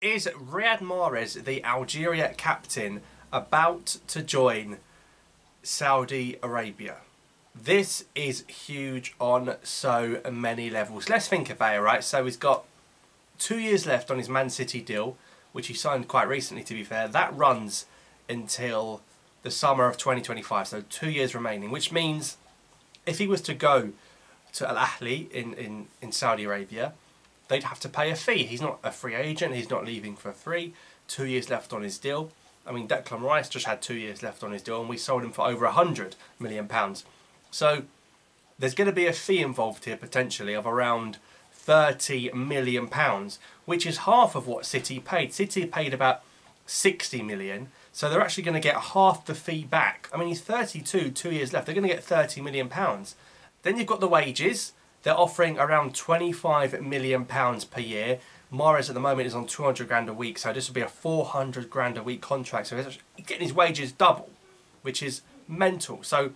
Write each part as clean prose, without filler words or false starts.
Is Riyad Mahrez, the Algeria captain, about to join Saudi Arabia? This is huge on so many levels. Let's think about it, right? So he's got 2 years left on his Man City deal, which he signed quite recently, to be fair. That runs until the summer of 2025, so 2 years remaining, which means if he was to go to Ahli in Saudi Arabia, they'd have to pay a fee. He's not a free agent, he's not leaving for free. 2 years left on his deal. I mean, Declan Rice just had 2 years left on his deal and we sold him for over £100 million. So there's going to be a fee involved here potentially of around £30 million, which is half of what City paid. City paid about 60 million, so they're actually going to get half the fee back. I mean, he's 32, 2 years left. They're going to get £30 million. Then you've got the wages. They're offering around £25 million per year. Mahrez at the moment is on 200 grand a week, so this will be a 400 grand a week contract. So he's getting his wages double, which is mental. So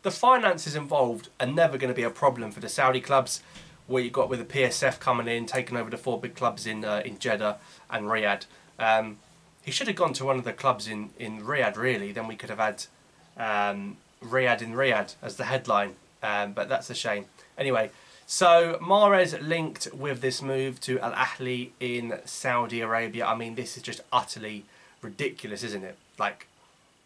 the finances involved are never going to be a problem for the Saudi clubs. What you've got with the PSF coming in, taking over the four big clubs in Jeddah and Riyadh. He should have gone to one of the clubs in Riyadh, really. Then we could have had Riyadh in Riyadh as the headline. But that's a shame. Anyway, so Mahrez linked with this move to Ahli in Saudi Arabia. I mean, this is just utterly ridiculous, isn't it? Like,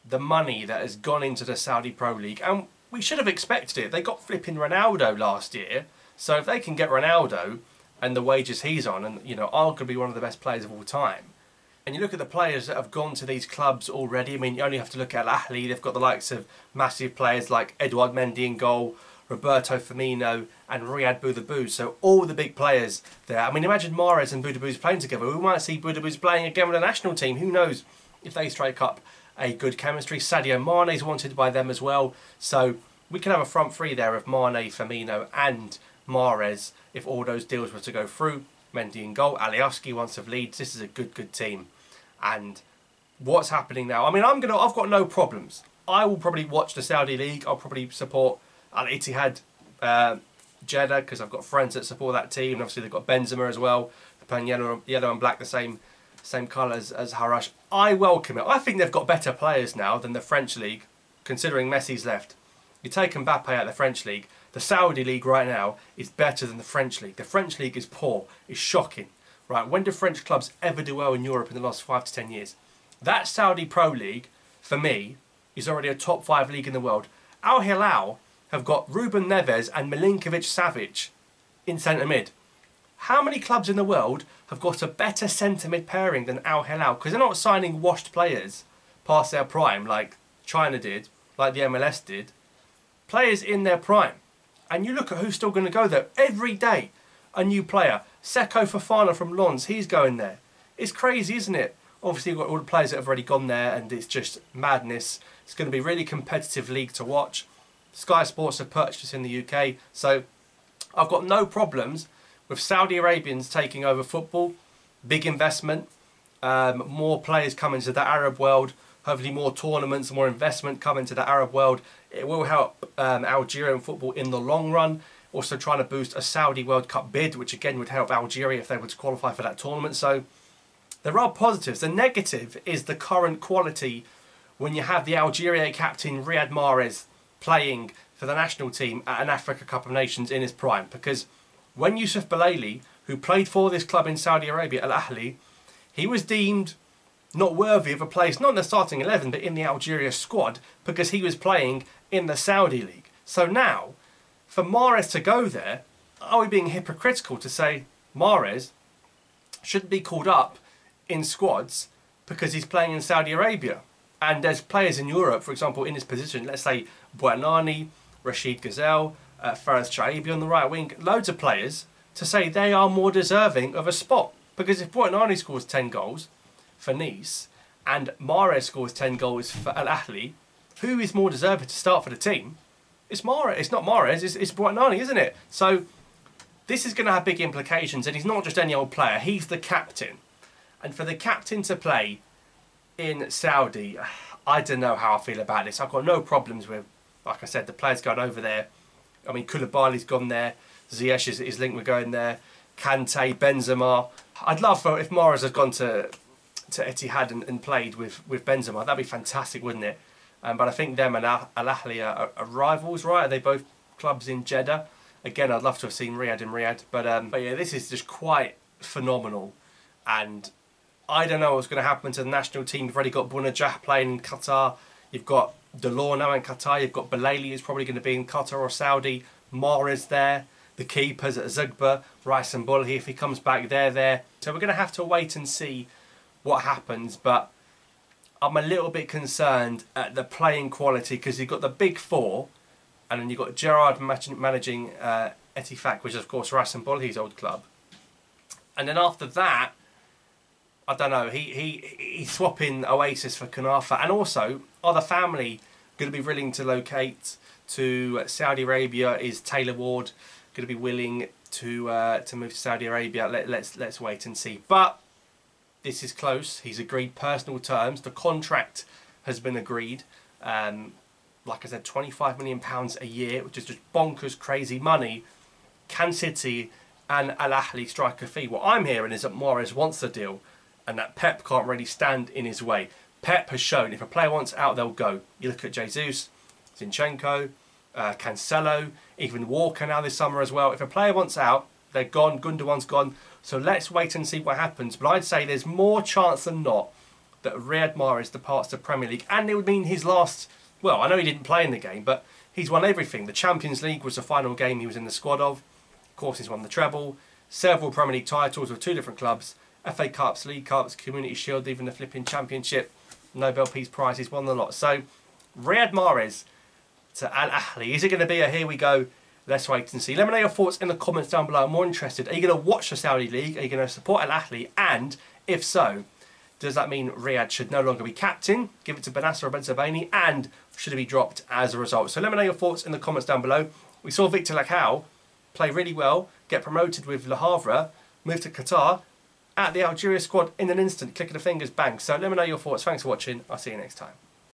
the money that has gone into the Saudi Pro League, and we should have expected it. They got flipping Ronaldo last year, so if they can get Ronaldo and the wages he's on, and, you know, arguably one of the best players of all time, and you look at the players that have gone to these clubs already. I mean, you only have to look at Ahli. They've got the likes of massive players like Edouard Mendy in goal, Roberto Firmino and Riyad Boudabou. So all the big players there. I mean, imagine Mahrez and Boudabou's playing together. We might see Boudabou's playing again with the national team. Who knows if they strike up a good chemistry. Sadio Mane's wanted by them as well. So we can have a front three there of Mane, Firmino and Mahrez if all those deals were to go through. Mendy in goal. Alioski wants of Leeds. This is a good team. And what's happening now? I mean, I've got no problems. I will probably watch the Saudi League. I'll probably support Al-Ittihad Jeddah because I've got friends that support that team, and obviously they've got Benzema as well. They're playing yellow and black, the same colours as Harash. I welcome it. I think they've got better players now than the French League, considering Messi's left. You take Mbappe out of the French League, the Saudi League right now is better than the French League. The French League is poor, is shocking. Right? When do French clubs ever do well in Europe in the last 5 to 10 years? That Saudi Pro League, for me, is already a top 5 league in the world. Al Hilal have got Ruben Neves and Milinkovic-Savic in centre mid. How many clubs in the world have got a better centre mid pairing than Al Hilal? Because they're not signing washed players past their prime like China did, like the MLS did. Players in their prime. And you look at who's still going to go there. Every day, a new player. Seko Fofana from Lens, he's going there. It's crazy, isn't it? Obviously, you've got all the players that have already gone there, and it's just madness. It's going to be a really competitive league to watch. Sky Sports have purchased us in the UK, so I've got no problems with Saudi Arabians taking over football. Big investment, more players coming to the Arab world, hopefully more tournaments, more investment coming to the Arab world. It will help Algerian football in the long run. Also trying to boost a Saudi World Cup bid, which again would help Algeria if they were to qualify for that tournament. So there are positives. The negative is the current quality when you have the Algeria captain Riyad Mahrez playing for the national team at an Africa Cup of Nations in his prime. Because when Yusuf Belaili, who played for this club in Saudi Arabia, Al Ahli, he was deemed not worthy of a place, not in the starting 11, but in the Algeria squad, because he was playing in the Saudi League. So now, for Mahrez to go there, are we being hypocritical to say Mahrez shouldn't be called up in squads because he's playing in Saudi Arabia? And there's players in Europe, for example, in his position, let's say Bouanani, Rachid Ghazel, Faraz Chaibi on the right wing, loads of players, to say they are more deserving of a spot. Because if Bouanani scores 10 goals for Nice and Mahrez scores 10 goals for Al Ahli, who is more deserving to start for the team? It's Mahrez. It's not Mahrez, it's Bouanani, isn't it? So this is going to have big implications, and he's not just any old player, he's the captain. And for the captain to play in Saudi, I don't know how I feel about this. I've got no problems with, like I said, the players going over there. I mean, Koulibaly's gone there. Ziyech is linked with going there. Kante, Benzema. I'd love for if Mahrez had gone to Etihad and played with Benzema. That'd be fantastic, wouldn't it? But I think them and Al-Ahli are rivals, right? Are they both clubs in Jeddah? Again, I'd love to have seen Riyad in Riyadh. But yeah, this is just quite phenomenal. And I don't know what's going to happen to the national team. You've already got Bounedjah playing in Qatar. You've got Delors now in Qatar. You've got Belali, who's probably going to be in Qatar or Saudi. Mahrez there. The keepers at Zugba, Rice and Bulhi, if he comes back, they're there. So we're going to have to wait and see what happens. But I'm a little bit concerned at the playing quality, because you've got the big four, and then you've got Gerard managing Etifak, which is of course Rice and Bulhi's old club. And then after that, I don't know, he's swapping Oasis for Kanafa. And also, are the family going to be willing to locate to Saudi Arabia? Is Taylor Ward going to be willing to move to Saudi Arabia? Let's wait and see. But this is close. He's agreed personal terms. The contract has been agreed. Like I said, £25 million a year, which is just bonkers, crazy money. Can City and Al-Ahli strike a fee? What I'm hearing is that Mahrez wants the deal, and that Pep can't really stand in his way. Pep has shown if a player wants out, they'll go. You look at Jesus, Zinchenko, Cancelo, even Walker now this summer as well. If a player wants out, they're gone. Gundogan's gone. So let's wait and see what happens. But I'd say there's more chance than not that Riyad Mahrez departs the Premier League. And it would mean his last... Well, I know he didn't play in the game, but he's won everything. The Champions League was the final game he was in the squad of. Of course, he's won the treble. Several Premier League titles with 2 different clubs. FA Cups, League Cups, Community Shield, even the flipping Championship. Nobel Peace Prize, he's won the lot. So, Riyad Mahrez to Al-Ahli. Is it going to be a here we go? Let's wait and see. Let me know your thoughts in the comments down below. I'm more interested. Are you going to watch the Saudi League? Are you going to support Al-Ahli? And if so, does that mean Riyad should no longer be captain? Give it to Benasser or Benzabaini? And should he be dropped as a result? So let me know your thoughts in the comments down below. We saw Victor Lacau play really well, get promoted with Le Havre, move to Qatar, at the Algeria squad in an instant, click of the fingers, bang. So let me know your thoughts. Thanks for watching. I'll see you next time.